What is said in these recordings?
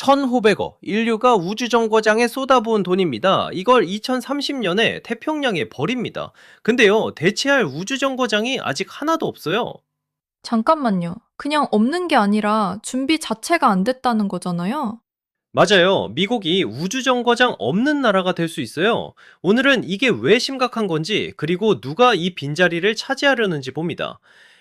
1,500억, 인류가 우주정거장에 쏟아부은 돈입니다. 이걸 2030년에 태평양에 버립니다. 근데요, 대체할 우주정거장이 아직 하나도 없어요. 잠깐만요. 그냥 없는 게 아니라 준비 자체가 안 됐다는 거잖아요. 맞아요. 미국이 우주정거장 없는 나라가 될 수 있어요. 오늘은 이게 왜 심각한 건지, 그리고 누가 이 빈자리를 차지하려는지 봅니다.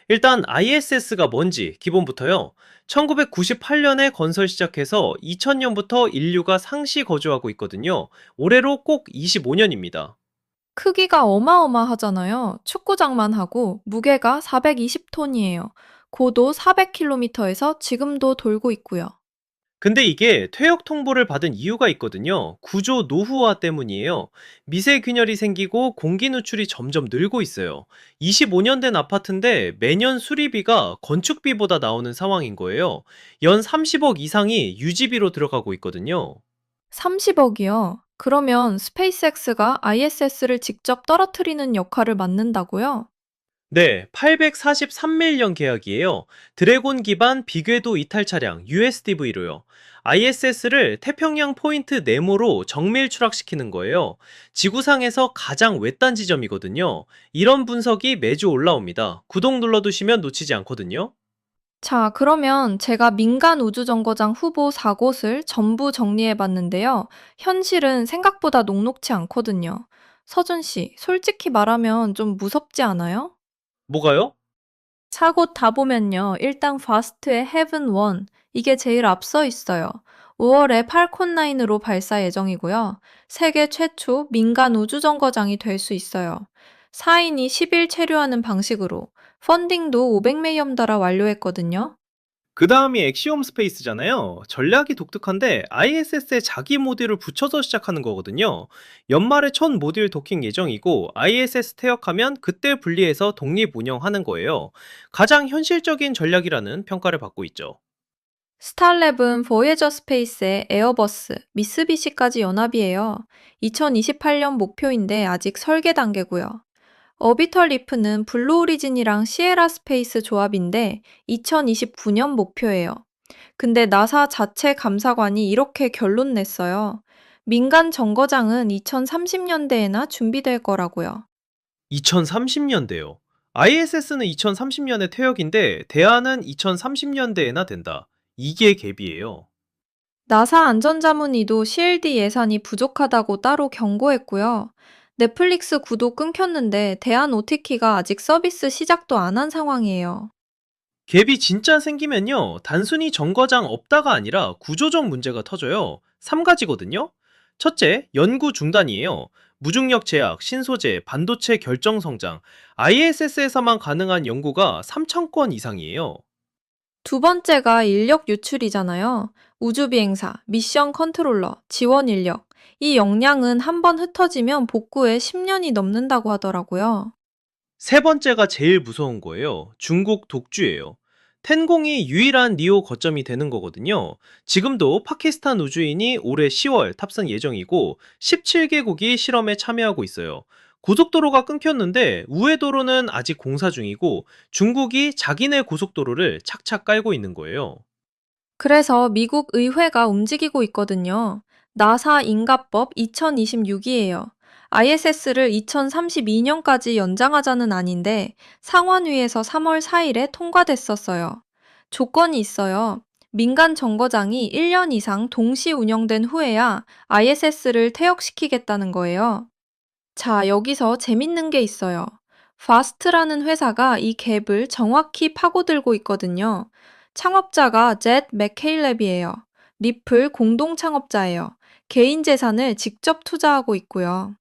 일단 ISS가 뭔지 기본부터요. 1998년에 건설 시작해서 2000년부터 인류가 상시 거주하고 있거든요. 올해로 꼭 25년입니다. 크기가 어마어마하잖아요. 축구장만 하고 무게가 420톤이에요. 고도 400km에서 지금도 돌고 있고요. 근데 이게 퇴역 통보를 받은 이유가 있거든요. 구조 노후화 때문이에요. 미세 균열이 생기고 공기 누출이 점점 늘고 있어요. 25년 된 아파트인데 매년 수리비가 건축비보다 나오는 상황인 거예요. 연 30억 이상이 유지비로 들어가고 있거든요. 30억이요. 그러면 스페이스X가 ISS를 직접 떨어뜨리는 역할을 맡는다고요? 네, 843밀리언 계약이에요. 드래곤 기반 비궤도 이탈 차량 USDV로요. ISS를 태평양 포인트 네모로 정밀 추락시키는 거예요. 지구상에서 가장 외딴 지점이거든요. 이런 분석이 매주 올라옵니다. 구독 눌러두시면 놓치지 않거든요. 자, 그러면 제가 민간 우주정거장 후보 4곳을 전부 정리해 봤는데요. 현실은 생각보다 녹록치 않거든요. 서준 씨, 솔직히 말하면 좀 무섭지 않아요? 뭐가요? 4곳 다 보면요. 일단 파스트의 헤븐 1, 이게 제일 앞서 있어요. 5월에 팔콘 9으로 발사 예정이고요. 세계 최초 민간 우주정거장이 될 수 있어요. 4인이 10일 체류하는 방식으로 펀딩도 500매염 달아 완료했거든요. 그 다음이 엑시옴 스페이스잖아요. 전략이 독특한데 ISS에 자기 모듈을 붙여서 시작하는 거거든요. 연말에 첫 모듈 도킹 예정이고 ISS 퇴역하면 그때 분리해서 독립 운영하는 거예요. 가장 현실적인 전략이라는 평가를 받고 있죠. 스타랩은 보예저 스페이스의 에어버스, 미쓰비시까지 연합이에요. 2028년 목표인데 아직 설계 단계고요. 어비털 리프는 블루 오리진이랑 시에라 스페이스 조합인데 2029년 목표예요. 근데 나사 자체 감사관이 이렇게 결론 냈어요. 민간 정거장은 2030년대에나 준비될 거라고요. 2030년대요. ISS는 2030년에 퇴역인데 대안은 2030년대에나 된다. 이게 갭이에요. 나사 안전자문위도 CLD 예산이 부족하다고 따로 경고했고요. 넷플릭스 구독 끊겼는데 대한 OTT가 아직 서비스 시작도 안 한 상황이에요. 갭이 진짜 생기면요, 단순히 정거장 없다가 아니라 구조적 문제가 터져요. 3가지거든요? 첫째, 연구 중단이에요. 무중력 제약, 신소재, 반도체 결정 성장, ISS에서만 가능한 연구가 3,000건 이상이에요. 두 번째가 인력 유출이잖아요. 우주비행사, 미션 컨트롤러, 지원 인력. 이 역량은 한번 흩어지면 복구에 10년이 넘는다고 하더라고요. 세 번째가 제일 무서운 거예요. 중국 독주예요. 텐공이 유일한 리오 거점이 되는 거거든요. 지금도 파키스탄 우주인이 올해 10월 탑승 예정이고 17개국이 실험에 참여하고 있어요. 고속도로가 끊겼는데 우회도로는 아직 공사 중이고 중국이 자기네 고속도로를 착착 깔고 있는 거예요. 그래서 미국 의회가 움직이고 있거든요. 나사 인가법 2026이에요. ISS를 2032년까지 연장하자는 안인데 상원위에서 3월 4일에 통과됐었어요. 조건이 있어요. 민간 정거장이 1년 이상 동시 운영된 후에야 ISS를 퇴역시키겠다는 거예요. 자, 여기서 재밌는 게 있어요. 파스트라는 회사가 이 갭을 정확히 파고들고 있거든요. 창업자가 젯 맥케일랩이에요. 리플 공동 창업자예요. 개인 재산을 직접 투자하고 있고요.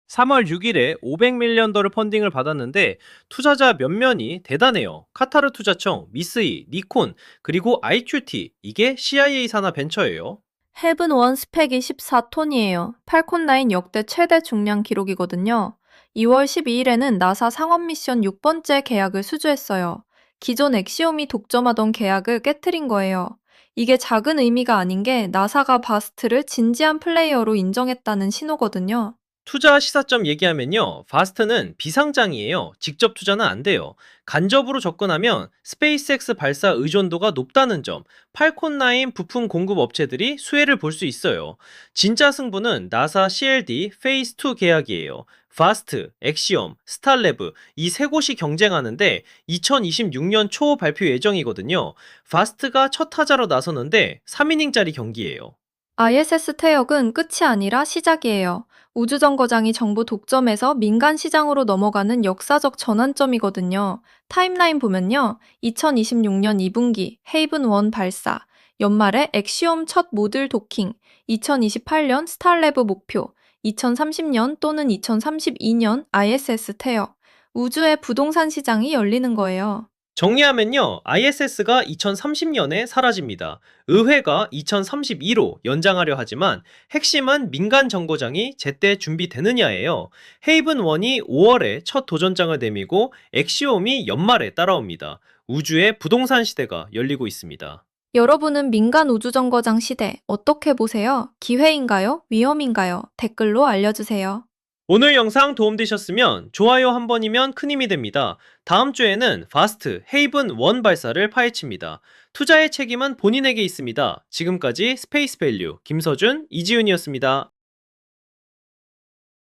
3월 6일에 500밀리언 더를 펀딩을 받았는데 투자자 몇몇이 대단해요. 카타르 투자청, 미쓰이, 니콘, 그리고 IQT, 이게 CIA 산하 벤처예요. 헤븐 원 스펙이 14톤이에요. 팔콘 9 역대 최대 중량 기록이거든요. 2월 12일에는 나사 상원 미션 6번째 계약을 수주했어요. 기존 엑시옴이 독점하던 계약을 깨트린 거예요. 이게 작은 의미가 아닌 게 나사가 바스트를 진지한 플레이어로 인정했다는 신호거든요. 투자 시사점 얘기하면요. 파스트는 비상장이에요. 직접 투자는 안 돼요. 간접으로 접근하면 스페이스X 발사 의존도가 높다는 점, 팔콘9 부품 공급 업체들이 수혜를 볼 수 있어요. 진짜 승부는 나사 CLD 페이스 2 계약이에요. 파스트, 엑시엄, 스탈래브 이 세 곳이 경쟁하는데 2026년 초 발표 예정이거든요. 파스트가 첫 타자로 나서는데 3이닝짜리 경기예요. ISS 퇴역은 끝이 아니라 시작이에요. 우주정거장이 정부 독점에서 민간 시장으로 넘어가는 역사적 전환점이거든요. 타임라인 보면요. 2026년 2분기 헤이븐 1 발사, 연말에 엑시옴 첫 모듈 도킹, 2028년 스타랩브 목표, 2030년 또는 2032년 ISS 퇴역, 우주의 부동산 시장이 열리는 거예요. 정리하면요, ISS가 2030년에 사라집니다. 의회가 2032로 연장하려 하지만 핵심은 민간 정거장이 제때 준비되느냐예요. 헤이븐 1이 5월에 첫 도전장을 내미고 엑시옴이 연말에 따라옵니다. 우주의 부동산 시대가 열리고 있습니다. 여러분은 민간 우주정거장 시대 어떻게 보세요? 기회인가요? 위험인가요? 댓글로 알려주세요. 오늘 영상 도움되셨으면 좋아요 한 번이면 큰 힘이 됩니다. 다음 주에는 파스트 헤이븐 1 발사를 파헤칩니다. 투자의 책임은 본인에게 있습니다. 지금까지 스페이스 밸류 김서준, 이지윤이었습니다.